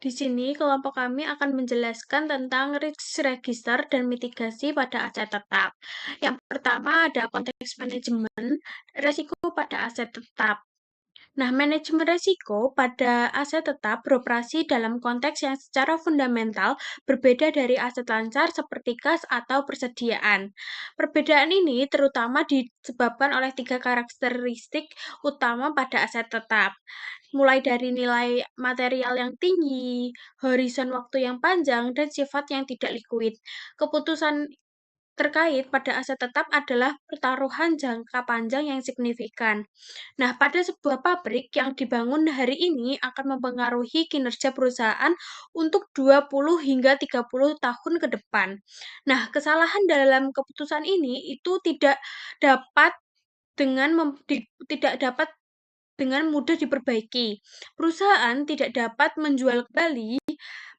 Di sini, kelompok kami akan menjelaskan tentang risk register dan mitigasi pada aset tetap. Yang pertama ada konteks manajemen resiko pada aset tetap. Nah, manajemen resiko pada aset tetap beroperasi dalam konteks yang secara fundamental berbeda dari aset lancar seperti kas atau persediaan. Perbedaan ini terutama disebabkan oleh tiga karakteristik utama pada aset tetap, mulai dari nilai material yang tinggi, horizon waktu yang panjang, dan sifat yang tidak liquid. Keputusan terkait pada aset tetap adalah pertaruhan jangka panjang yang signifikan. Nah, pada sebuah pabrik yang dibangun hari ini akan mempengaruhi kinerja perusahaan untuk 20 hingga 30 tahun ke depan. Nah, kesalahan dalam keputusan ini itu dapat tidak dapat dengan mudah diperbaiki. Perusahaan tidak dapat menjual kembali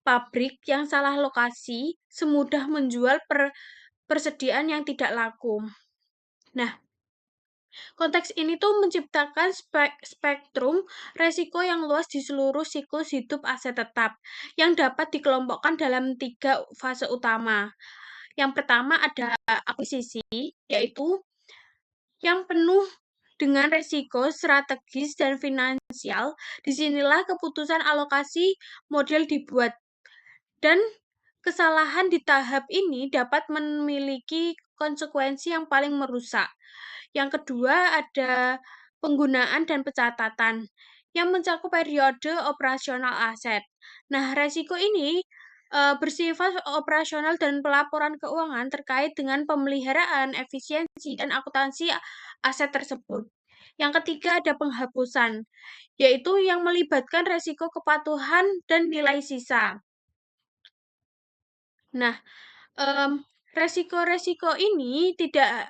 pabrik yang salah lokasi semudah menjual persediaan yang tidak laku. Nah, konteks ini tuh menciptakan spektrum resiko yang luas di seluruh siklus hidup aset tetap yang dapat dikelompokkan dalam tiga fase utama. Yang pertama ada akuisisi, yaitu yang penuh dengan resiko strategis dan finansial. Disinilah keputusan alokasi model dibuat dan kesalahan di tahap ini dapat memiliki konsekuensi yang paling merusak. Yang kedua ada penggunaan dan pencatatan yang mencakup periode operasional aset. Nah, resiko ini bersifat operasional dan pelaporan keuangan terkait dengan pemeliharaan, efisiensi, dan akuntansi aset tersebut. Yang ketiga ada penghapusan, yaitu yang melibatkan resiko kepatuhan dan nilai sisa. Nah, resiko-resiko ini tidak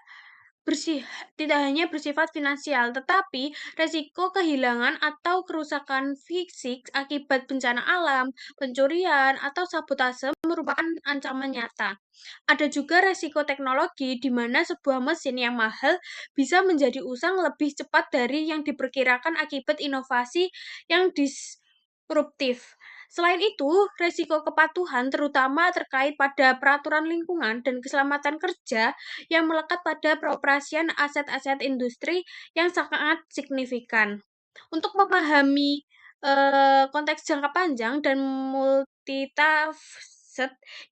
hanya bersifat finansial, tetapi resiko kehilangan atau kerusakan fisik akibat bencana alam, pencurian, atau sabotase merupakan ancaman nyata. Ada juga resiko teknologi di mana sebuah mesin yang mahal bisa menjadi usang lebih cepat dari yang diperkirakan akibat inovasi yang disruptif. Selain itu, resiko kepatuhan terutama terkait pada peraturan lingkungan dan keselamatan kerja yang melekat pada peroperasian aset-aset industri yang sangat signifikan. Untuk memahami konteks jangka panjang dan multitaset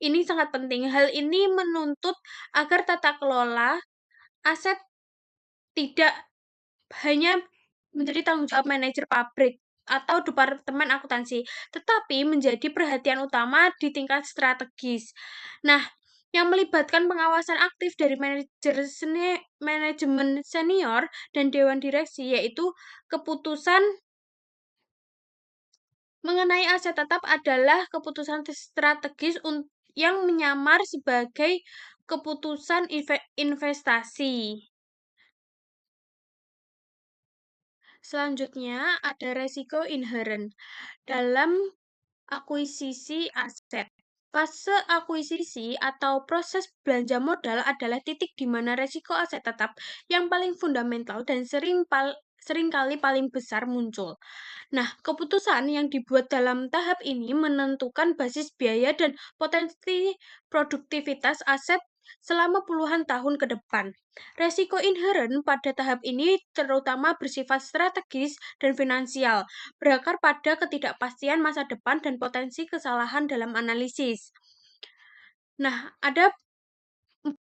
ini sangat penting. Hal ini menuntut agar tata kelola aset tidak hanya menjadi tanggung jawab manajer pabrik atau departemen akuntansi, tetapi menjadi perhatian utama di tingkat strategis. Nah, yang melibatkan pengawasan aktif dari manajemen senior dan dewan direksi, yaitu keputusan mengenai aset tetap adalah keputusan strategis yang menyamar sebagai keputusan investasi. Selanjutnya, ada resiko inherent dalam akuisisi aset. Fase akuisisi atau proses belanja modal adalah titik di mana resiko aset tetap yang paling fundamental dan seringkali paling besar muncul. Nah, keputusan yang dibuat dalam tahap ini menentukan basis biaya dan potensi produktivitas aset selama puluhan tahun ke depan. Resiko inherent pada tahap ini terutama bersifat strategis dan finansial, berakar pada ketidakpastian masa depan dan potensi kesalahan dalam analisis. Nah, ada 4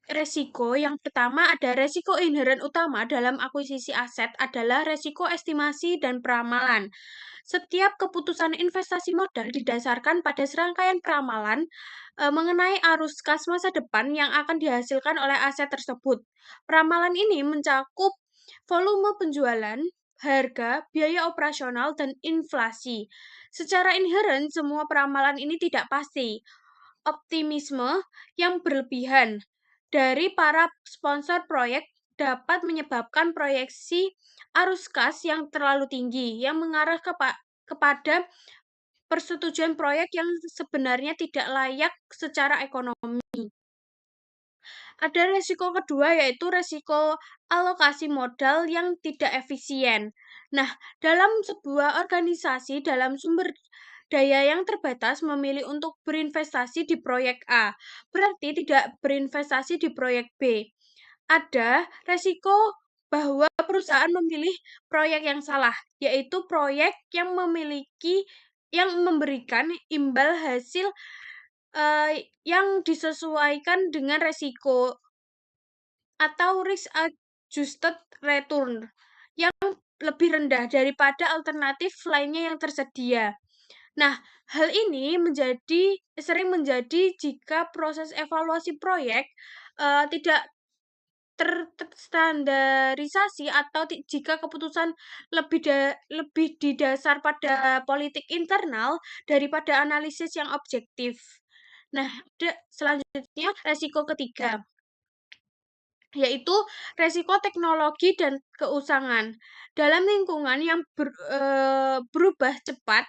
resiko. Yang pertama ada resiko inherent utama dalam akuisisi aset adalah resiko estimasi dan peramalan. Setiap keputusan investasi modal didasarkan pada serangkaian peramalan mengenai arus kas masa depan yang akan dihasilkan oleh aset tersebut. Peramalan ini mencakup volume penjualan, harga, biaya operasional, dan inflasi. Secara inherent, semua peramalan ini tidak pasti. Optimisme yang berlebihan dari para sponsor proyek dapat menyebabkan proyeksi arus kas yang terlalu tinggi yang mengarah kepada persetujuan proyek yang sebenarnya tidak layak secara ekonomi. Ada resiko kedua yaitu resiko alokasi modal yang tidak efisien. Nah, dalam sebuah organisasi dalam sumber daya yang terbatas memilih untuk berinvestasi di proyek A, berarti tidak berinvestasi di proyek B. Ada resiko bahwa perusahaan memilih proyek yang salah, yaitu proyek yang memberikan imbal hasil yang disesuaikan dengan resiko atau risk adjusted return yang lebih rendah daripada alternatif lainnya yang tersedia. Nah, hal ini sering menjadi jika proses evaluasi proyek tidak terstandarisasi atau jika keputusan lebih didasar pada politik internal daripada analisis yang objektif. Nah, selanjutnya resiko ketiga, yaitu resiko teknologi dan keusangan. Dalam lingkungan yang berubah cepat,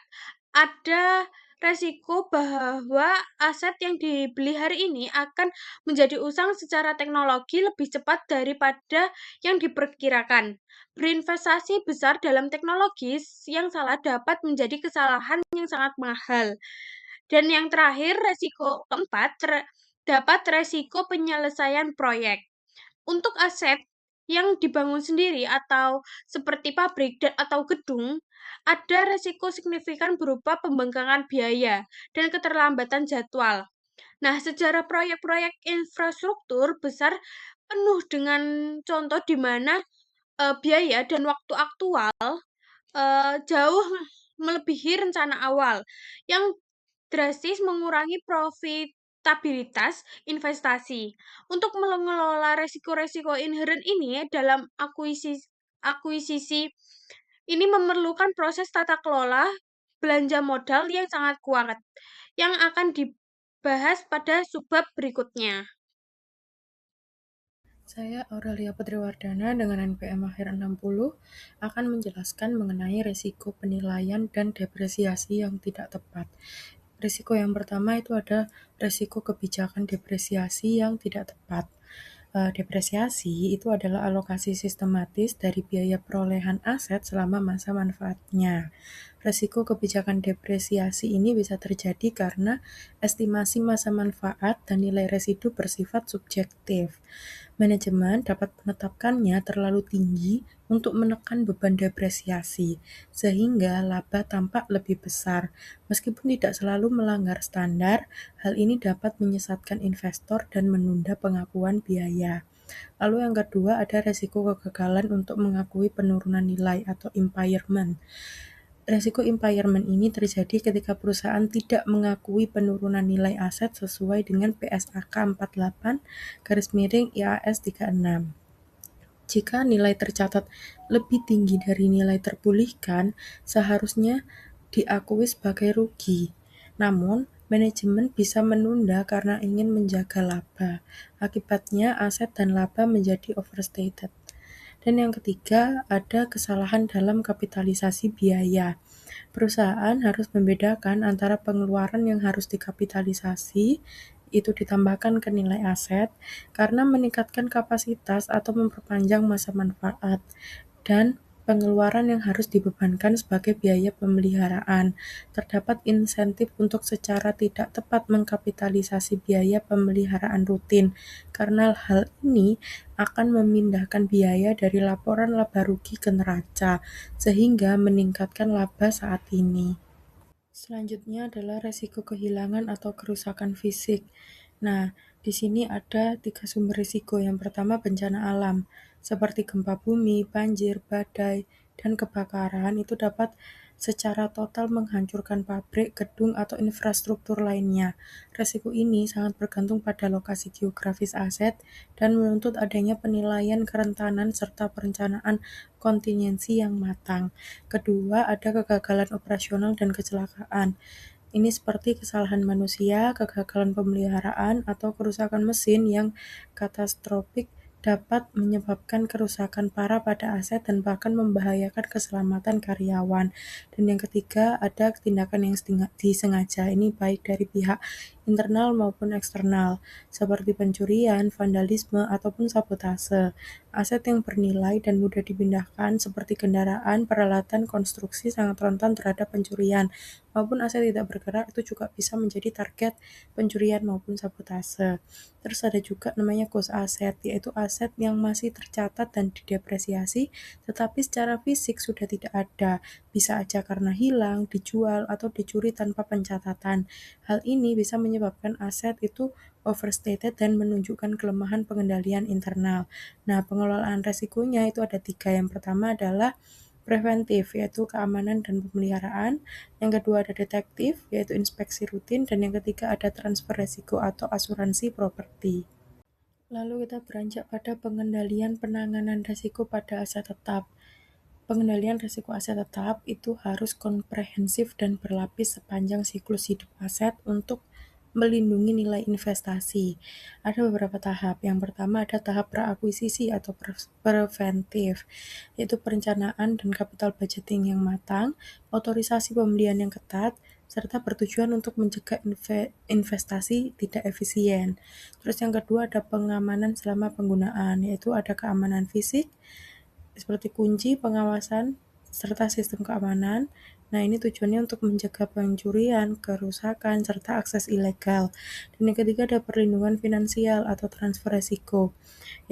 ada resiko bahwa aset yang dibeli hari ini akan menjadi usang secara teknologi lebih cepat daripada yang diperkirakan. Berinvestasi besar dalam teknologi yang salah dapat menjadi kesalahan yang sangat mahal. Dan yang terakhir, resiko keempat, dapat resiko penyelesaian proyek. Untuk aset yang dibangun sendiri atau seperti pabrik atau gedung, ada resiko signifikan berupa pembengkangan biaya dan keterlambatan jadwal. Nah, sejarah proyek-proyek infrastruktur besar penuh dengan contoh di mana biaya dan waktu aktual jauh melebihi rencana awal, yang drastis mengurangi profitabilitas investasi. Untuk mengelola resiko-resiko inherent ini dalam akuisisi ini memerlukan proses tata kelola belanja modal yang sangat kuat, yang akan dibahas pada subbab berikutnya. Saya Aurelia Putriwardana dengan NPM akhir 60 akan menjelaskan mengenai risiko penilaian dan depresiasi yang tidak tepat. Risiko yang pertama itu ada risiko kebijakan depresiasi yang tidak tepat. Depresiasi itu adalah alokasi sistematis dari biaya perolehan aset selama masa manfaatnya. Risiko kebijakan depresiasi ini bisa terjadi karena estimasi masa manfaat dan nilai residu bersifat subjektif. Manajemen dapat menetapkannya terlalu tinggi untuk menekan beban depresiasi, sehingga laba tampak lebih besar. Meskipun tidak selalu melanggar standar, hal ini dapat menyesatkan investor dan menunda pengakuan biaya. Lalu yang kedua ada resiko kegagalan untuk mengakui penurunan nilai atau impairment. Resiko impairment ini terjadi ketika perusahaan tidak mengakui penurunan nilai aset sesuai dengan PSAK 48/IAS 36. Jika nilai tercatat lebih tinggi dari nilai terpulihkan, seharusnya diakui sebagai rugi. Namun, manajemen bisa menunda karena ingin menjaga laba. Akibatnya, aset dan laba menjadi overstated. Dan yang ketiga, ada kesalahan dalam kapitalisasi biaya. Perusahaan harus membedakan antara pengeluaran yang harus dikapitalisasi, itu ditambahkan ke nilai aset, karena meningkatkan kapasitas atau memperpanjang masa manfaat, dan pengeluaran yang harus dibebankan sebagai biaya pemeliharaan. Terdapat insentif untuk secara tidak tepat mengkapitalisasi biaya pemeliharaan rutin, karena hal ini akan memindahkan biaya dari laporan laba rugi ke neraca, sehingga meningkatkan laba saat ini. Selanjutnya adalah resiko kehilangan atau kerusakan fisik. Nah, di sini ada 3 sumber risiko. Yang pertama bencana alam, seperti gempa bumi, banjir, badai, dan kebakaran itu dapat secara total menghancurkan pabrik, gedung, atau infrastruktur lainnya. Risiko ini sangat bergantung pada lokasi geografis aset dan menuntut adanya penilaian kerentanan serta perencanaan kontingensi yang matang. Kedua, ada kegagalan operasional dan kecelakaan. Ini seperti kesalahan manusia, kegagalan pemeliharaan, atau kerusakan mesin yang katastrofik dapat menyebabkan kerusakan parah pada aset dan bahkan membahayakan keselamatan karyawan. Dan yang ketiga, ada tindakan yang disengaja. Ini baik dari pihak internal maupun eksternal, seperti pencurian, vandalisme, ataupun sabotase. Aset yang bernilai dan mudah dipindahkan seperti kendaraan, peralatan, konstruksi sangat rentan terhadap pencurian. Walaupun aset tidak bergerak, itu juga bisa menjadi target pencurian maupun sabotase. Terus ada juga namanya ghost asset, yaitu aset yang masih tercatat dan didepresiasi, tetapi secara fisik sudah tidak ada. Bisa aja karena hilang, dijual, atau dicuri tanpa pencatatan. Hal ini bisa menyebabkan aset itu overstated dan menunjukkan kelemahan pengendalian internal. Nah, pengelolaan resikonya itu ada 3. Yang pertama adalah preventif, yaitu keamanan dan pemeliharaan. Yang kedua ada detektif, yaitu inspeksi rutin. Dan yang ketiga ada transfer resiko atau asuransi properti. Lalu kita beranjak pada pengendalian penanganan resiko pada aset tetap. Pengendalian risiko aset tetap itu harus komprehensif dan berlapis sepanjang siklus hidup aset untuk melindungi nilai investasi. Ada beberapa tahap. Yang pertama ada tahap prakuisisi atau preventif, yaitu perencanaan dan capital budgeting yang matang, otorisasi pembelian yang ketat, serta bertujuan untuk mencegah investasi tidak efisien. Terus yang kedua ada pengamanan selama penggunaan, yaitu ada keamanan fisik, seperti kunci, pengawasan, serta sistem keamanan. Nah, ini tujuannya untuk mencegah pencurian, kerusakan, serta akses ilegal. Dan yang ketiga ada perlindungan finansial atau transfer resiko,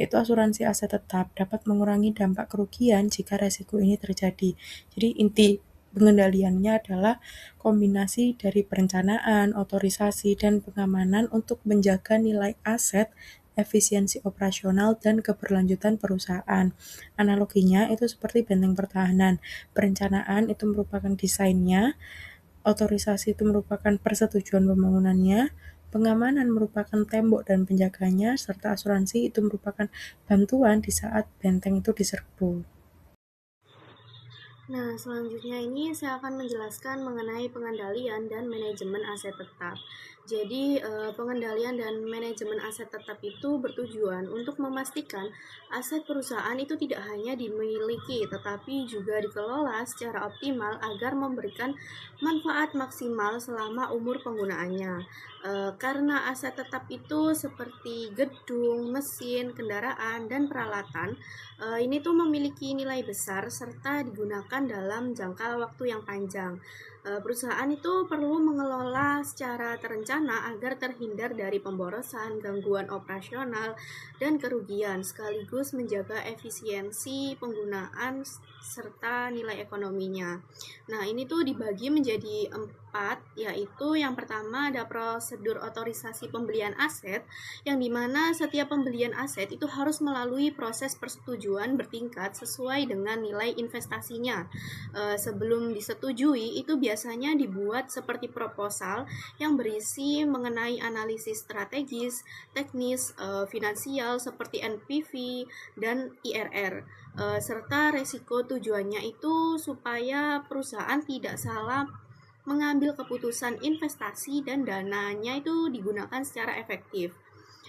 yaitu asuransi aset tetap dapat mengurangi dampak kerugian jika resiko ini terjadi. Jadi inti pengendaliannya adalah kombinasi dari perencanaan, otorisasi, dan pengamanan untuk menjaga nilai aset, efisiensi operasional, dan keberlanjutan perusahaan. Analoginya itu seperti benteng pertahanan. Perencanaan itu merupakan desainnya, otorisasi itu merupakan persetujuan pembangunannya, pengamanan merupakan tembok dan penjaganya, serta asuransi itu merupakan bantuan di saat benteng itu diserbu. Nah, selanjutnya ini saya akan menjelaskan mengenai pengendalian dan manajemen aset tetap. Jadi, pengendalian dan manajemen aset tetap itu bertujuan untuk memastikan aset perusahaan itu tidak hanya dimiliki, tetapi juga dikelola secara optimal agar memberikan manfaat maksimal selama umur penggunaannya. Karena aset tetap itu seperti gedung, mesin, kendaraan, dan peralatan, ini tuh memiliki nilai besar serta digunakan dalam jangka waktu yang panjang. Perusahaan itu perlu mengelola secara terencana agar terhindar dari pemborosan, gangguan operasional, dan kerugian, sekaligus menjaga efisiensi penggunaan serta nilai ekonominya. Nah, ini tuh dibagi menjadi 4, yaitu yang pertama ada prosedur otorisasi pembelian aset, yang dimana setiap pembelian aset itu harus melalui proses persetujuan bertingkat sesuai dengan nilai investasinya. Sebelum disetujui, itu biasanya dibuat seperti proposal yang berisi mengenai analisis strategis, teknis, finansial seperti NPV dan IRR, serta resiko. Tujuannya itu supaya perusahaan tidak salah mengambil keputusan investasi dan dananya itu digunakan secara efektif.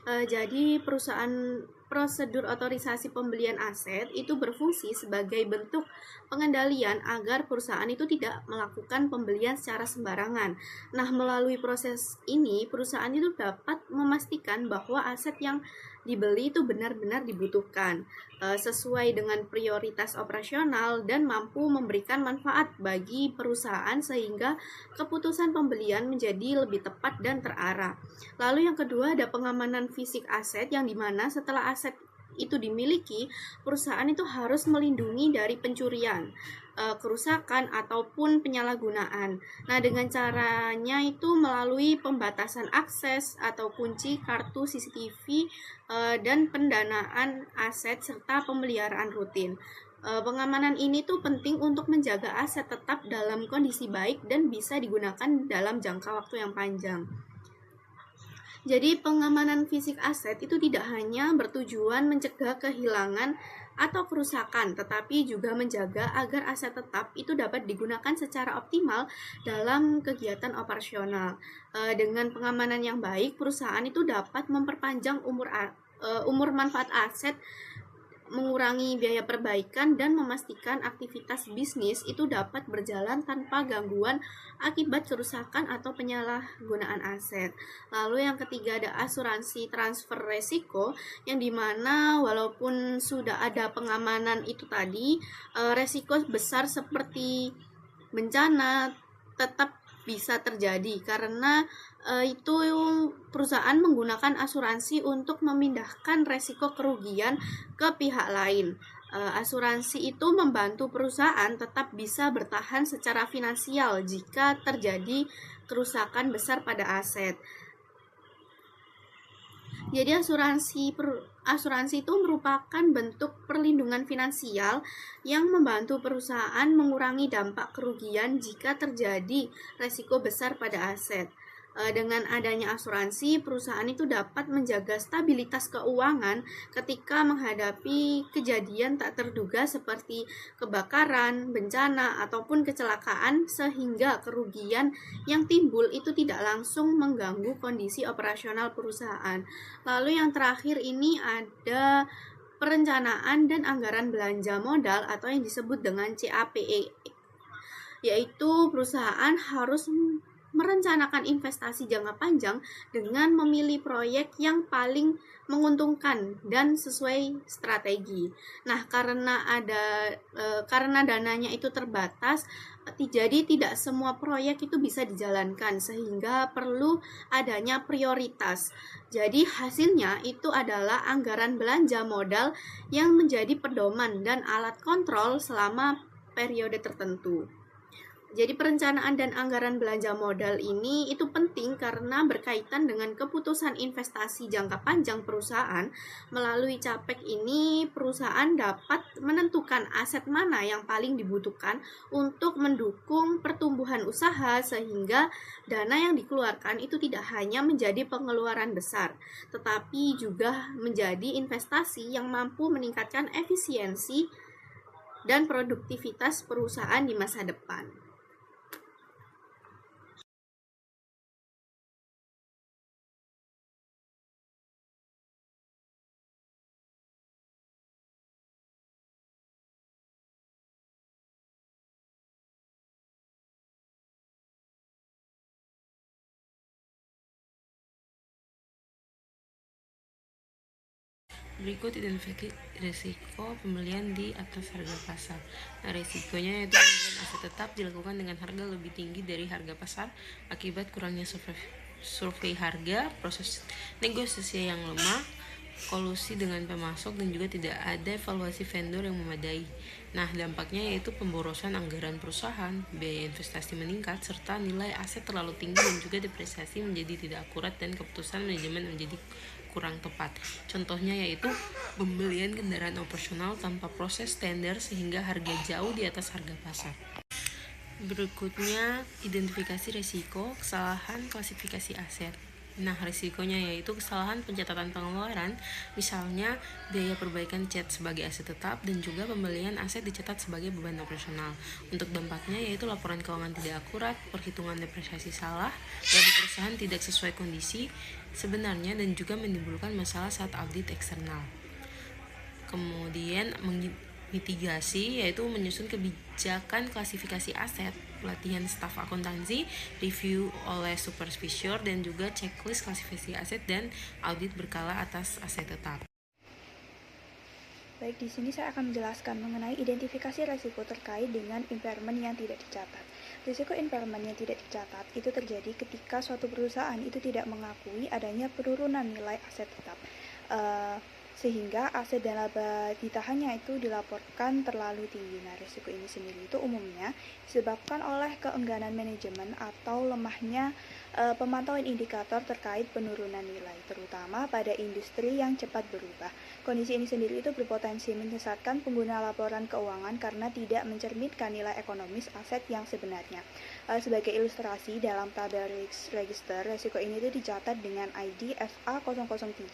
Jadi prosedur otorisasi pembelian aset itu berfungsi sebagai bentuk pengendalian agar perusahaan itu tidak melakukan pembelian secara sembarangan. Nah, melalui proses ini perusahaan itu dapat memastikan bahwa aset yang dibeli itu benar-benar dibutuhkan, sesuai dengan prioritas operasional dan mampu memberikan manfaat bagi perusahaan sehingga keputusan pembelian menjadi lebih tepat dan terarah. Lalu yang kedua ada pengamanan fisik aset, yang dimana setelah aset itu dimiliki, perusahaan itu harus melindungi dari pencurian, kerusakan ataupun penyalahgunaan. Nah, dengan caranya itu melalui pembatasan akses atau kunci kartu CCTV, dan pendanaan aset serta pemeliharaan rutin. Pengamanan ini tuh penting untuk menjaga aset tetap dalam kondisi baik dan bisa digunakan dalam jangka waktu yang panjang. Jadi pengamanan fisik aset itu tidak hanya bertujuan mencegah kehilangan atau kerusakan, tetapi juga menjaga agar aset tetap itu dapat digunakan secara optimal dalam kegiatan operasional. Dengan pengamanan yang baik, perusahaan itu dapat memperpanjang umur manfaat aset, mengurangi biaya perbaikan, dan memastikan aktivitas bisnis itu dapat berjalan tanpa gangguan akibat kerusakan atau penyalahgunaan aset. Lalu yang ketiga ada asuransi transfer resiko, yang dimana walaupun sudah ada pengamanan itu tadi, resiko besar seperti bencana tetap bisa terjadi karena itu perusahaan menggunakan asuransi untuk memindahkan resiko kerugian ke pihak lain. Asuransi itu membantu perusahaan tetap bisa bertahan secara finansial jika terjadi kerusakan besar pada aset. Jadi asuransi itu merupakan bentuk perlindungan finansial yang membantu perusahaan mengurangi dampak kerugian jika terjadi resiko besar pada aset. Dengan adanya asuransi, perusahaan itu dapat menjaga stabilitas keuangan ketika menghadapi kejadian tak terduga seperti kebakaran, bencana, ataupun kecelakaan, sehingga kerugian yang timbul itu tidak langsung mengganggu kondisi operasional perusahaan. Lalu yang terakhir ini ada perencanaan dan anggaran belanja modal atau yang disebut dengan CAPE, yaitu perusahaan harus merencanakan investasi jangka panjang dengan memilih proyek yang paling menguntungkan dan sesuai strategi. Nah, karena dananya itu terbatas, jadi tidak semua proyek itu bisa dijalankan sehingga perlu adanya prioritas. Jadi hasilnya itu adalah anggaran belanja modal yang menjadi pedoman dan alat kontrol selama periode tertentu. Jadi perencanaan dan anggaran belanja modal ini itu penting karena berkaitan dengan keputusan investasi jangka panjang perusahaan. Melalui CAPEK ini, perusahaan dapat menentukan aset mana yang paling dibutuhkan untuk mendukung pertumbuhan usaha sehingga dana yang dikeluarkan itu tidak hanya menjadi pengeluaran besar, tetapi juga menjadi investasi yang mampu meningkatkan efisiensi dan produktivitas perusahaan di masa depan. Berikut identifikasi risiko pembelian di atas harga pasar. Nah, risikonya yaitu pembelian aset tetap dilakukan dengan harga lebih tinggi dari harga pasar akibat kurangnya survei harga, proses negosiasi yang lemah, kolusi dengan pemasok, dan juga tidak ada evaluasi vendor yang memadai. Nah, dampaknya yaitu pemborosan anggaran perusahaan, biaya investasi meningkat, serta nilai aset terlalu tinggi dan juga depresiasi menjadi tidak akurat dan keputusan manajemen menjadi kurang tepat. Contohnya yaitu pembelian kendaraan operasional tanpa proses standar sehingga harga jauh di atas harga pasar. Berikutnya, identifikasi risiko kesalahan klasifikasi aset. Nah, risikonya yaitu kesalahan pencatatan pengeluaran, misalnya biaya perbaikan cat sebagai aset tetap dan juga pembelian aset dicatat sebagai beban operasional. Untuk dampaknya yaitu laporan keuangan tidak akurat, perhitungan depresiasi salah, dan perusahaan tidak sesuai kondisi sebenarnya dan juga menimbulkan masalah saat audit eksternal. Kemudian mitigasi yaitu menyusun kebijakan klasifikasi aset, pelatihan staf akuntansi, review oleh supervisor, dan juga checklist klasifikasi aset dan audit berkala atas aset tetap. Baik, di sini saya akan menjelaskan mengenai identifikasi risiko terkait dengan impairment yang tidak dicatat. Risiko impairment yang tidak dicatat itu terjadi ketika suatu perusahaan itu tidak mengakui adanya penurunan nilai aset tetap. Sehingga aset dan laba ditahannya itu dilaporkan terlalu tinggi. Nah, risiko ini sendiri itu umumnya disebabkan oleh keengganan manajemen atau lemahnya pemantauan indikator terkait penurunan nilai, terutama pada industri yang cepat berubah. Kondisi ini sendiri itu berpotensi menyesatkan pengguna laporan keuangan karena tidak mencerminkan nilai ekonomis aset yang sebenarnya. Sebagai ilustrasi, dalam tabel register, risiko ini itu dicatat dengan ID FA003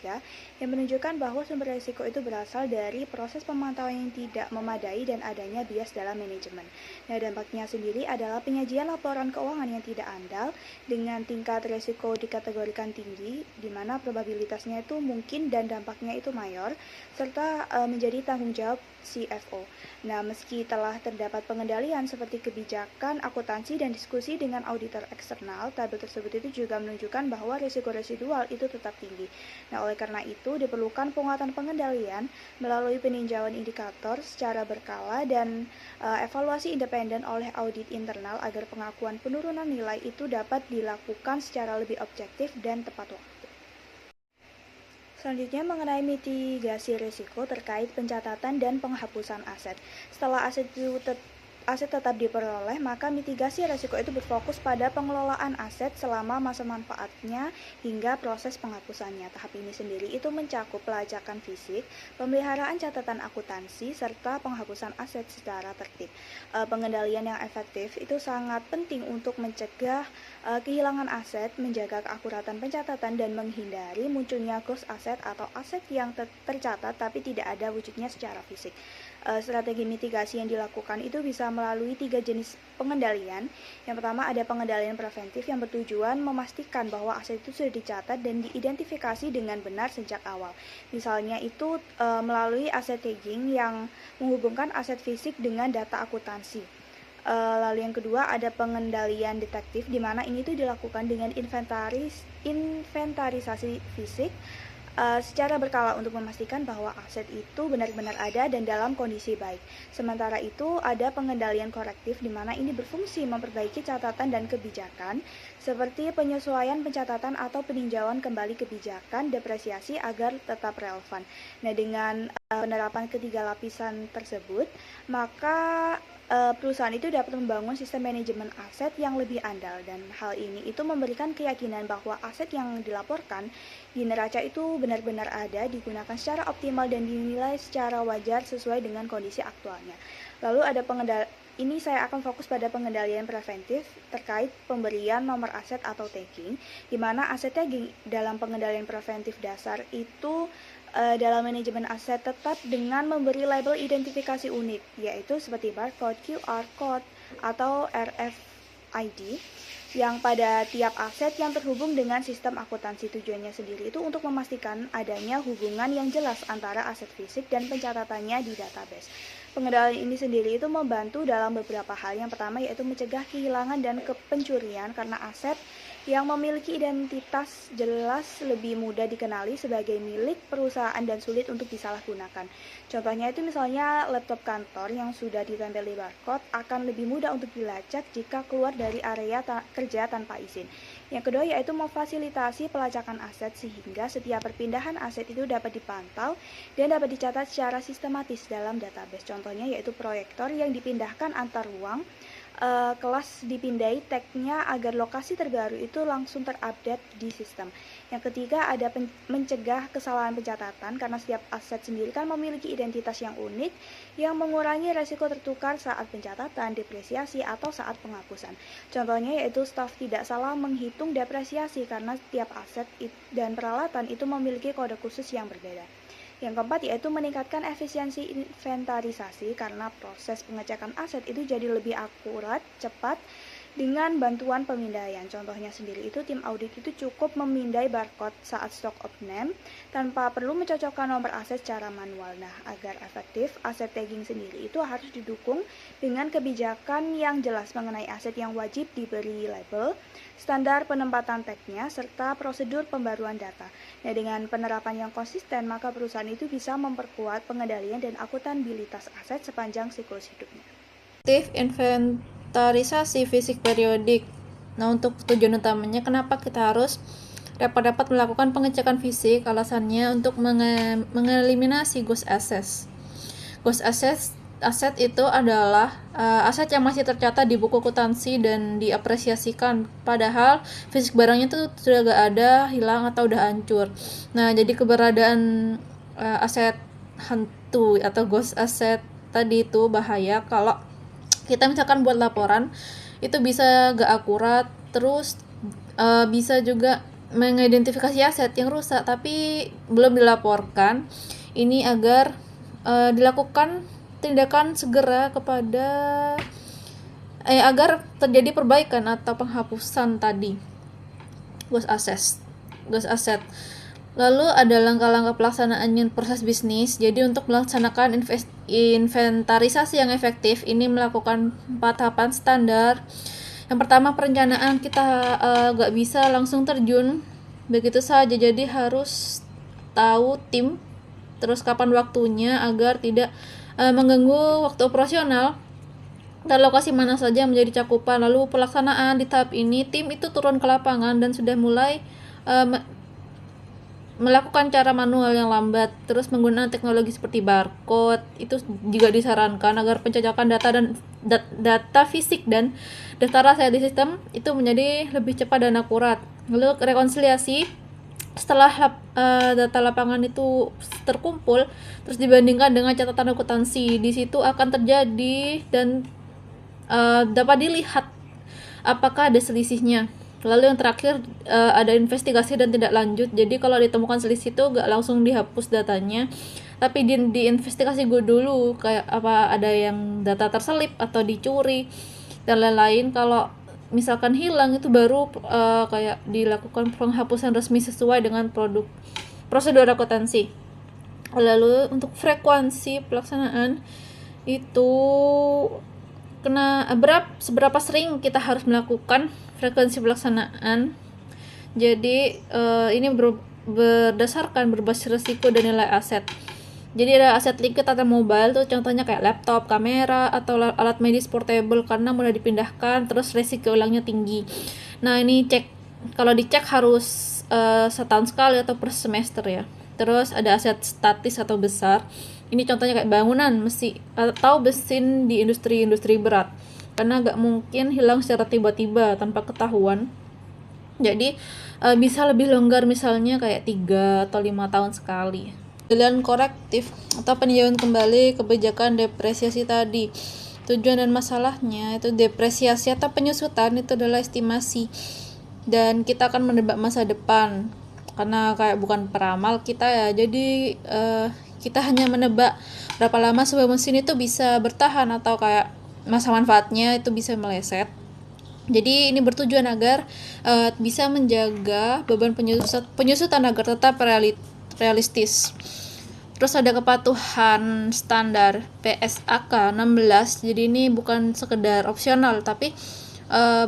yang menunjukkan bahwa sumber risiko itu berasal dari proses pemantauan yang tidak memadai dan adanya bias dalam manajemen. Nah, dampaknya sendiri adalah penyajian laporan keuangan yang tidak andal dengan tingkat risiko dikategorikan tinggi, di mana probabilitasnya itu mungkin dan dampaknya itu mayor, serta menjadi tanggung jawab CFO. Nah, meski telah terdapat pengendalian seperti kebijakan, akuntansi, dan diskusi dengan auditor eksternal, tabel tersebut itu juga menunjukkan bahwa risiko residual itu tetap tinggi. Nah, oleh karena itu diperlukan penguatan percepatan pengendalian melalui peninjauan indikator secara berkala dan evaluasi independen oleh audit internal agar pengakuan penurunan nilai itu dapat dilakukan secara lebih objektif dan tepat waktu. Selanjutnya mengenai mitigasi risiko terkait pencatatan dan penghapusan aset. Setelah aset tetap diperoleh, maka mitigasi risiko itu berfokus pada pengelolaan aset selama masa manfaatnya hingga proses penghapusannya. Tahap ini sendiri itu mencakup pelacakan fisik, pemeliharaan catatan akuntansi, serta penghapusan aset secara tertib. Pengendalian yang efektif itu sangat penting untuk mencegah kehilangan aset, menjaga keakuratan pencatatan, dan menghindari munculnya ghost aset atau aset yang tercatat tapi tidak ada wujudnya secara fisik. Strategi mitigasi yang dilakukan itu bisa melalui 3 jenis pengendalian. Yang pertama ada pengendalian preventif yang bertujuan memastikan bahwa aset itu sudah dicatat dan diidentifikasi dengan benar sejak awal. Misalnya itu melalui asset tagging yang menghubungkan aset fisik dengan data akuntansi. Lalu yang kedua ada pengendalian detektif, di mana ini tuh dilakukan dengan inventarisasi fisik secara berkala untuk memastikan bahwa aset itu benar-benar ada dan dalam kondisi baik. Sementara itu ada pengendalian korektif, di mana ini berfungsi memperbaiki catatan dan kebijakan seperti penyesuaian pencatatan atau peninjauan kembali kebijakan depresiasi agar tetap relevan. Nah, dengan penerapan ketiga lapisan tersebut, maka perusahaan itu dapat membangun sistem manajemen aset yang lebih andal, dan hal ini itu memberikan keyakinan bahwa aset yang dilaporkan di neraca itu benar-benar ada, digunakan secara optimal dan dinilai secara wajar sesuai dengan kondisi aktualnya. Lalu ada ini saya akan fokus pada pengendalian preventif terkait pemberian nomor aset atau tagging, di mana aset tagging dalam pengendalian preventif dasar itu dalam manajemen aset tetap dengan memberi label identifikasi unik, yaitu seperti barcode, QR code, atau RFID yang pada tiap aset yang terhubung dengan sistem akuntansi. Tujuannya sendiri itu untuk memastikan adanya hubungan yang jelas antara aset fisik dan pencatatannya di database. Pengendalian ini sendiri itu membantu dalam beberapa hal. Yang pertama yaitu mencegah kehilangan dan pencurian, karena aset yang memiliki identitas jelas lebih mudah dikenali sebagai milik perusahaan dan sulit untuk disalahgunakan. Contohnya itu misalnya laptop kantor yang sudah ditempeli barcode akan lebih mudah untuk dilacak jika keluar dari area kerja tanpa izin. Yang kedua yaitu memfasilitasi pelacakan aset sehingga setiap perpindahan aset itu dapat dipantau dan dapat dicatat secara sistematis dalam database. Contohnya yaitu proyektor yang dipindahkan antar ruang, kelas dipindai tag-nya agar lokasi terbaru itu langsung terupdate di sistem. Yang ketiga ada mencegah kesalahan pencatatan, karena setiap aset sendiri kan memiliki identitas yang unik yang mengurangi resiko tertukar saat pencatatan, depresiasi, atau saat penghapusan. Contohnya yaitu staf tidak salah menghitung depresiasi karena setiap aset dan peralatan itu memiliki kode khusus yang berbeda. Yang keempat yaitu meningkatkan efisiensi inventarisasi, karena proses pengecekan aset itu jadi lebih akurat, cepat dengan bantuan pemindaian. Contohnya sendiri itu tim audit itu cukup memindai barcode saat stock of name tanpa perlu mencocokkan nomor aset secara manual. Nah, agar efektif, aset tagging sendiri itu harus didukung dengan kebijakan yang jelas mengenai aset yang wajib diberi label, standar penempatan tag-nya, serta prosedur pembaruan data. Nah, dengan penerapan yang konsisten, maka perusahaan itu bisa memperkuat pengendalian dan akuntabilitas aset sepanjang siklus hidupnya. Inventarisasi fisik periodik. Nah, untuk tujuan utamanya kenapa kita harus repot-repot melakukan pengecekan fisik? Alasannya untuk mengeliminasi ghost assets. Ghost aset itu adalah aset yang masih tercatat di buku akuntansi dan diapresiasikan, padahal fisik barangnya itu sudah gak ada, hilang, atau udah hancur. Nah, jadi keberadaan aset hantu atau ghost asset tadi itu bahaya kalau kita misalkan buat laporan itu bisa gak akurat, terus bisa juga mengidentifikasi aset yang rusak tapi belum dilaporkan. Ini agar dilakukan tindakan segera kepada agar terjadi perbaikan atau penghapusan tadi ghost asset. Lalu ada langkah-langkah pelaksanaan proses bisnis. Jadi untuk melaksanakan inventarisasi yang efektif, ini melakukan 4 tahapan standar. Yang pertama, perencanaan. Kita gak bisa langsung terjun begitu saja, jadi harus tahu tim terus kapan waktunya agar tidak mengganggu waktu operasional, dan lokasi mana saja menjadi cakupan. Lalu pelaksanaan di tahap ini, tim itu turun ke lapangan dan sudah mulai melakukan cara manual yang lambat. Terus menggunakan teknologi seperti barcode itu juga disarankan agar pencocokan data dan data fisik dan data rahasia di sistem itu menjadi lebih cepat dan akurat. Lalu rekonsiliasi setelah data lapangan itu terkumpul terus dibandingkan dengan catatan akuntansi, di situ akan terjadi dan dapat dilihat apakah ada selisihnya. Lalu yang terakhir ada investigasi dan tidak lanjut. Jadi kalau ditemukan selisih itu gak langsung dihapus datanya, tapi diinvestigasi dulu kayak apa ada yang data terselip atau dicuri dan lain-lain. Kalau misalkan hilang itu baru kayak dilakukan penghapusan resmi sesuai dengan prosedur akuntansi. Lalu untuk frekuensi pelaksanaan itu seberapa sering kita harus melakukan frekuensi pelaksanaan. Jadi ini berdasarkan berbasis risiko dan nilai aset. Jadi ada aset liquid atau mobile tuh contohnya kayak laptop, kamera, atau alat medis portable karena mudah dipindahkan, terus risiko ulangnya tinggi. Nah ini kalau dicek harus setahun sekali atau per semester ya. Terus ada aset statis atau besar. Ini contohnya kayak bangunan, atau mesin di industri berat. Karena gak mungkin hilang secara tiba-tiba tanpa ketahuan. Jadi bisa lebih longgar, misalnya kayak 3 atau 5 tahun sekali. Pilihan korektif atau peninjauan kembali kebijakan depresiasi tadi. Tujuan dan masalahnya itu depresiasi atau penyusutan itu adalah estimasi. Dan kita akan menebak masa depan. Karena kayak bukan peramal kita ya. Jadi kita hanya menebak berapa lama sebuah mesin itu bisa bertahan atau kayak masa manfaatnya itu bisa meleset. Jadi ini bertujuan agar bisa menjaga beban penyusutan agar tetap realistis. Terus ada kepatuhan standar PSAK 16. Jadi ini bukan sekedar opsional, tapi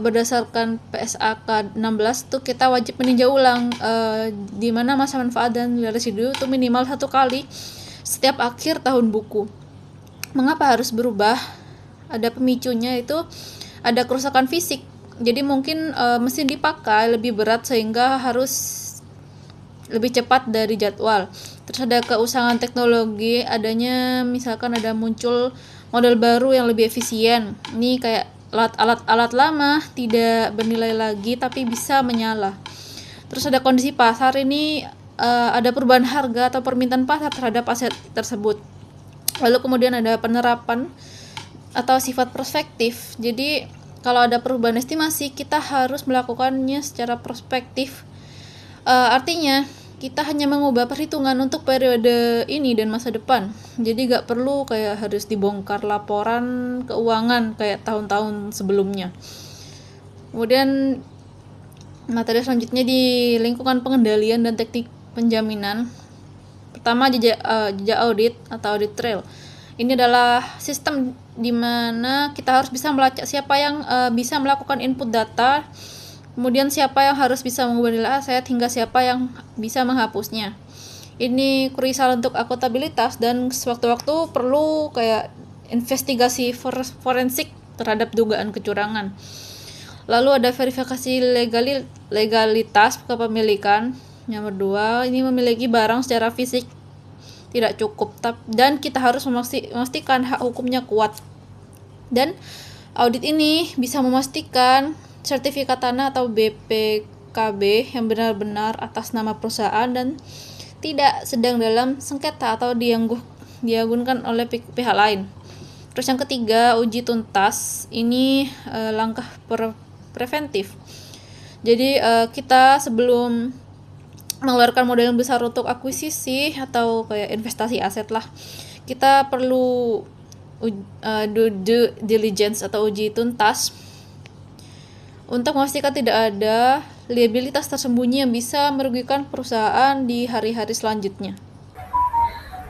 berdasarkan PSAK 16 tuh kita wajib meninjau ulang di mana masa manfaat dan nilai residu itu minimal 1 kali setiap akhir tahun buku. Mengapa harus berubah? Ada pemicunya, itu ada kerusakan fisik. Jadi mungkin mesin dipakai lebih berat sehingga harus lebih cepat dari jadwal. Terus ada keusangan teknologi, adanya misalkan ada muncul model baru yang lebih efisien. Ini kayak alat lama tidak bernilai lagi tapi bisa menyala. Terus ada kondisi pasar, ini ada perubahan harga atau permintaan pasar terhadap aset tersebut. Lalu kemudian ada penerapan atau sifat prospektif. Jadi kalau ada perubahan estimasi, kita harus melakukannya secara prospektif. Artinya kita hanya mengubah perhitungan untuk periode ini dan masa depan. Jadi gak perlu kayak harus dibongkar laporan keuangan kayak tahun-tahun sebelumnya. Kemudian materi selanjutnya di lingkungan pengendalian dan teknik penjaminan. Pertama, jejak audit atau audit trail. Ini adalah sistem di mana kita harus bisa melacak siapa yang bisa melakukan input data, kemudian siapa yang harus bisa mengubah nilai aset, hingga siapa yang bisa menghapusnya. Ini krusial untuk akuntabilitas dan sewaktu-waktu perlu kayak investigasi forensik terhadap dugaan kecurangan. Lalu ada verifikasi legalitas kepemilikan. Yang kedua, ini memiliki barang secara fisik tidak cukup, dan kita harus memastikan hak hukumnya kuat. Dan audit ini bisa memastikan sertifikat tanah atau BPKB yang benar-benar atas nama perusahaan dan tidak sedang dalam sengketa atau diagunkan oleh pihak lain. Terus yang ketiga, uji tuntas. Ini langkah preventif. Jadi kita sebelum mengeluarkan modal yang besar untuk akuisisi atau kayak investasi aset lah, kita perlu due diligence atau uji tuntas untuk memastikan tidak ada liabilitas tersembunyi yang bisa merugikan perusahaan di hari-hari selanjutnya.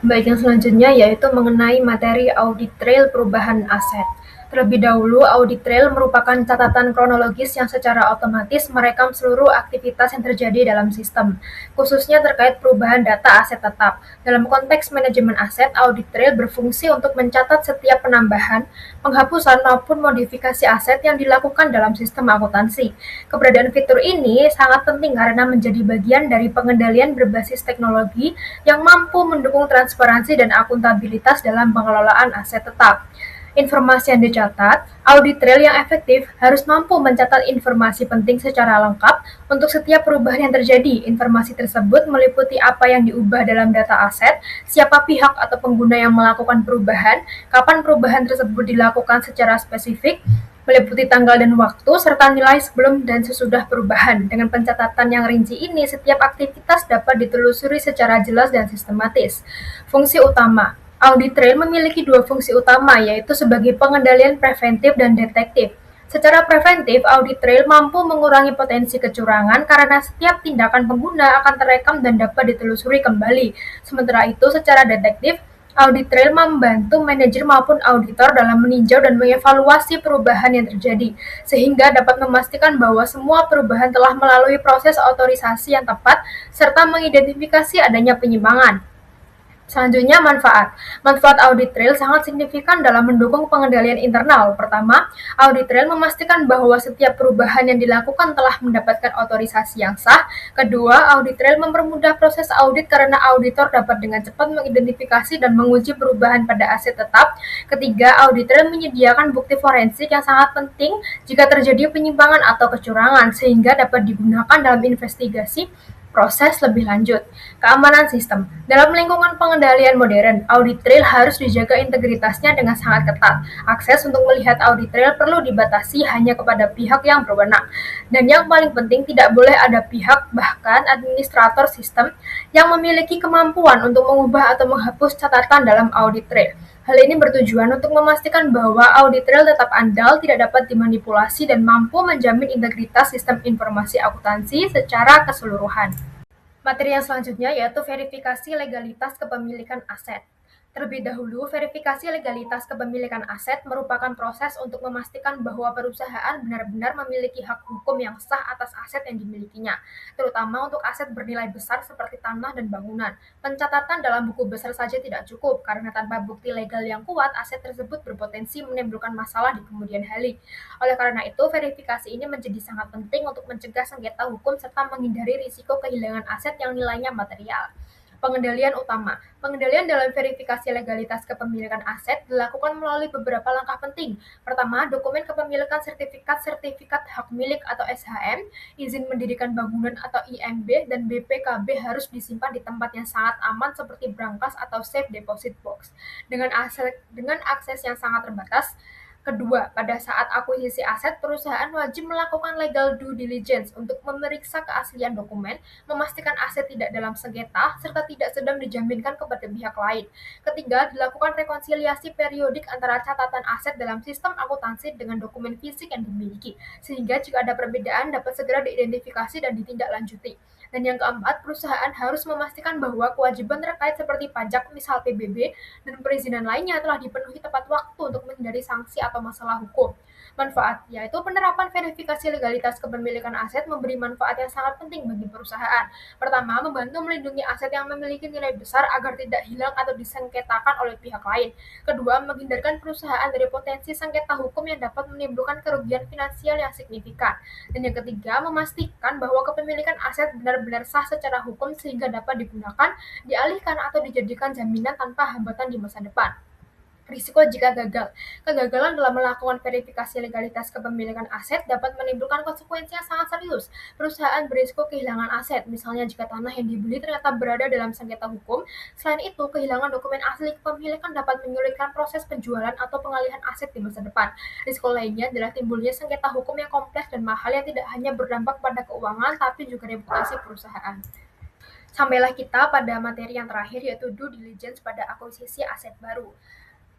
Baik, yang selanjutnya yaitu mengenai materi audit trail perubahan aset. Terlebih dahulu, audit trail merupakan catatan kronologis yang secara otomatis merekam seluruh aktivitas yang terjadi dalam sistem, khususnya terkait perubahan data aset tetap. Dalam konteks manajemen aset, audit trail berfungsi untuk mencatat setiap penambahan, penghapusan maupun modifikasi aset yang dilakukan dalam sistem akuntansi. Keberadaan fitur ini sangat penting karena menjadi bagian dari pengendalian berbasis teknologi yang mampu mendukung transparansi dan akuntabilitas dalam pengelolaan aset tetap. Informasi yang dicatat, audit trail yang efektif harus mampu mencatat informasi penting secara lengkap untuk setiap perubahan yang terjadi. Informasi tersebut meliputi apa yang diubah dalam data aset, siapa pihak atau pengguna yang melakukan perubahan, kapan perubahan tersebut dilakukan secara spesifik, meliputi tanggal dan waktu, serta nilai sebelum dan sesudah perubahan. Dengan pencatatan yang rinci ini, setiap aktivitas dapat ditelusuri secara jelas dan sistematis. Fungsi utama audit trail memiliki dua fungsi utama, yaitu sebagai pengendalian preventif dan detektif. Secara preventif, audit trail mampu mengurangi potensi kecurangan karena setiap tindakan pengguna akan terekam dan dapat ditelusuri kembali. Sementara itu, secara detektif, audit trail membantu manajer maupun auditor dalam meninjau dan mengevaluasi perubahan yang terjadi, sehingga dapat memastikan bahwa semua perubahan telah melalui proses otorisasi yang tepat, serta mengidentifikasi adanya penyimpangan. Selanjutnya, manfaat. Manfaat audit trail sangat signifikan dalam mendukung pengendalian internal. Pertama, audit trail memastikan bahwa setiap perubahan yang dilakukan telah mendapatkan otorisasi yang sah. Kedua, audit trail mempermudah proses audit karena auditor dapat dengan cepat mengidentifikasi dan menguji perubahan pada aset tetap. Ketiga, audit trail menyediakan bukti forensik yang sangat penting jika terjadi penyimpangan atau kecurangan, sehingga dapat digunakan dalam investigasi proses lebih lanjut. Keamanan sistem. Dalam lingkungan pengendalian modern, audit trail harus dijaga integritasnya dengan sangat ketat. Akses untuk melihat audit trail perlu dibatasi hanya kepada pihak yang berwenang. Dan yang paling penting, tidak boleh ada pihak, bahkan administrator sistem, yang memiliki kemampuan untuk mengubah atau menghapus catatan dalam audit trail. Hal ini bertujuan untuk memastikan bahwa audit trail tetap andal, tidak dapat dimanipulasi, dan mampu menjamin integritas sistem informasi akuntansi secara keseluruhan. Materi yang selanjutnya yaitu verifikasi legalitas kepemilikan aset. Terlebih dahulu, verifikasi legalitas kepemilikan aset merupakan proses untuk memastikan bahwa perusahaan benar-benar memiliki hak hukum yang sah atas aset yang dimilikinya, terutama untuk aset bernilai besar seperti tanah dan bangunan. Pencatatan dalam buku besar saja tidak cukup, karena tanpa bukti legal yang kuat, aset tersebut berpotensi menimbulkan masalah di kemudian hari. Oleh karena itu, verifikasi ini menjadi sangat penting untuk mencegah sengketa hukum serta menghindari risiko kehilangan aset yang nilainya material. Pengendalian utama. Pengendalian dalam verifikasi legalitas kepemilikan aset dilakukan melalui beberapa langkah penting. Pertama, dokumen kepemilikan sertifikat hak milik atau SHM, izin mendirikan bangunan atau IMB, dan BPKB harus disimpan di tempat yang sangat aman seperti brankas atau safe deposit box. Dengan akses yang sangat terbatas. Kedua, pada saat akuisisi aset, perusahaan wajib melakukan legal due diligence untuk memeriksa keaslian dokumen, memastikan aset tidak dalam sengketa, serta tidak sedang dijaminkan kepada pihak lain. Ketiga, dilakukan rekonsiliasi periodik antara catatan aset dalam sistem akuntansi dengan dokumen fisik yang dimiliki, sehingga jika ada perbedaan dapat segera diidentifikasi dan ditindaklanjuti. Dan yang keempat, perusahaan harus memastikan bahwa kewajiban terkait seperti pajak, misal PBB, dan perizinan lainnya telah dipenuhi tepat waktu untuk menghindari sanksi atau masalah hukum. Manfaat, yaitu penerapan verifikasi legalitas kepemilikan aset memberi manfaat yang sangat penting bagi perusahaan. Pertama, membantu melindungi aset yang memiliki nilai besar agar tidak hilang atau disengketakan oleh pihak lain. Kedua, menghindarkan perusahaan dari potensi sengketa hukum yang dapat menimbulkan kerugian finansial yang signifikan. Dan yang ketiga, memastikan bahwa kepemilikan aset benar-benar sah secara hukum sehingga dapat digunakan, dialihkan, atau dijadikan jaminan tanpa hambatan di masa depan. Risiko jika gagal. Kegagalan dalam melakukan verifikasi legalitas kepemilikan aset dapat menimbulkan konsekuensi yang sangat serius. Perusahaan berisiko kehilangan aset, misalnya jika tanah yang dibeli ternyata berada dalam sengketa hukum. Selain itu, kehilangan dokumen asli kepemilikan dapat menyulitkan proses penjualan atau pengalihan aset di masa depan. Risiko lainnya adalah timbulnya sengketa hukum yang kompleks dan mahal yang tidak hanya berdampak pada keuangan, tapi juga reputasi perusahaan. Sampailah kita pada materi yang terakhir, yaitu due diligence pada akuisisi aset baru.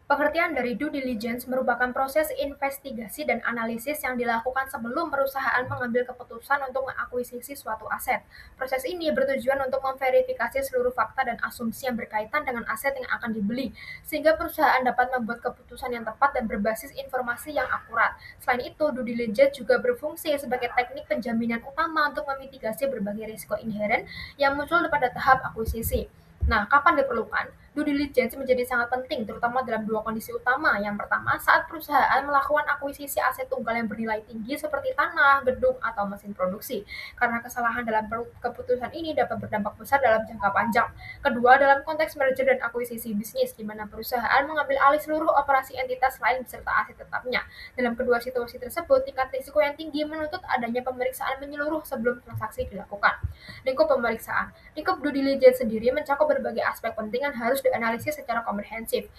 Pengertian dari due diligence merupakan proses investigasi dan analisis yang dilakukan sebelum perusahaan mengambil keputusan untuk mengakuisisi suatu aset. Proses ini bertujuan untuk memverifikasi seluruh fakta dan asumsi yang berkaitan dengan aset yang akan dibeli, sehingga perusahaan dapat membuat keputusan yang tepat dan berbasis informasi yang akurat. Selain itu, due diligence juga berfungsi sebagai teknik penjaminan utama untuk memitigasi berbagai risiko inheren yang muncul pada tahap akuisisi. Nah, kapan diperlukan? Due diligence menjadi sangat penting, terutama dalam dua kondisi utama. Yang pertama, saat perusahaan melakukan akuisisi aset tunggal yang bernilai tinggi seperti tanah, gedung, atau mesin produksi. Karena kesalahan dalam keputusan ini dapat berdampak besar dalam jangka panjang. Kedua, dalam konteks merger dan akuisisi bisnis, di mana perusahaan mengambil alih seluruh operasi entitas lain beserta aset tetapnya. Dalam kedua situasi tersebut, tingkat risiko yang tinggi menuntut adanya pemeriksaan menyeluruh sebelum transaksi dilakukan. Lingkup pemeriksaan. Lingkup due diligence sendiri mencakup berbagai aspek penting yang harus dianalisis secara komprehensif.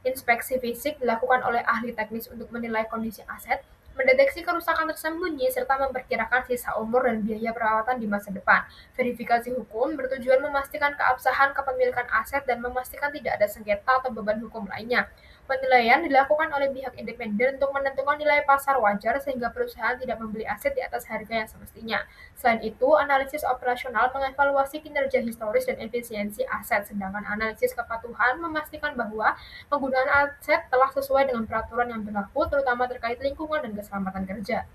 Inspeksi fisik dilakukan oleh ahli teknis untuk menilai kondisi aset, mendeteksi kerusakan tersembunyi, serta memperkirakan sisa umur dan biaya perawatan di masa depan. Verifikasi hukum bertujuan memastikan keabsahan kepemilikan aset dan memastikan tidak ada sengketa atau beban hukum lainnya. Penilaian dilakukan oleh pihak independen untuk menentukan nilai pasar wajar sehingga perusahaan tidak membeli aset di atas harga yang semestinya. Selain itu, analisis operasional mengevaluasi kinerja historis dan efisiensi aset, sedangkan analisis kepatuhan memastikan bahwa penggunaan aset telah sesuai dengan peraturan yang berlaku, terutama terkait lingkungan dan keselamatan kerja.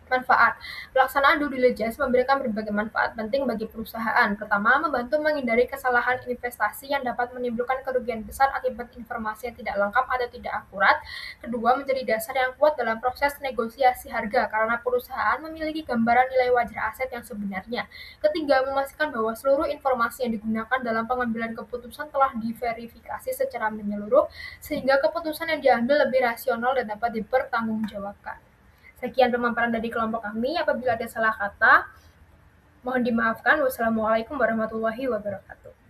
Manfaat. Pelaksanaan due diligence memberikan berbagai manfaat penting bagi perusahaan. Pertama, membantu menghindari kesalahan investasi yang dapat menimbulkan kerugian besar akibat informasi yang tidak lengkap atau tidak akurat. Kedua, menjadi dasar yang kuat dalam proses negosiasi harga karena perusahaan memiliki gambaran nilai wajar aset yang sebenarnya. Ketiga, memastikan bahwa seluruh informasi yang digunakan dalam pengambilan keputusan telah diverifikasi secara menyeluruh sehingga keputusan yang diambil lebih rasional dan dapat dipertanggungjawabkan. Sekian pemaparan dari kelompok kami. Apabila ada salah kata, mohon dimaafkan. Wassalamualaikum warahmatullahi wabarakatuh.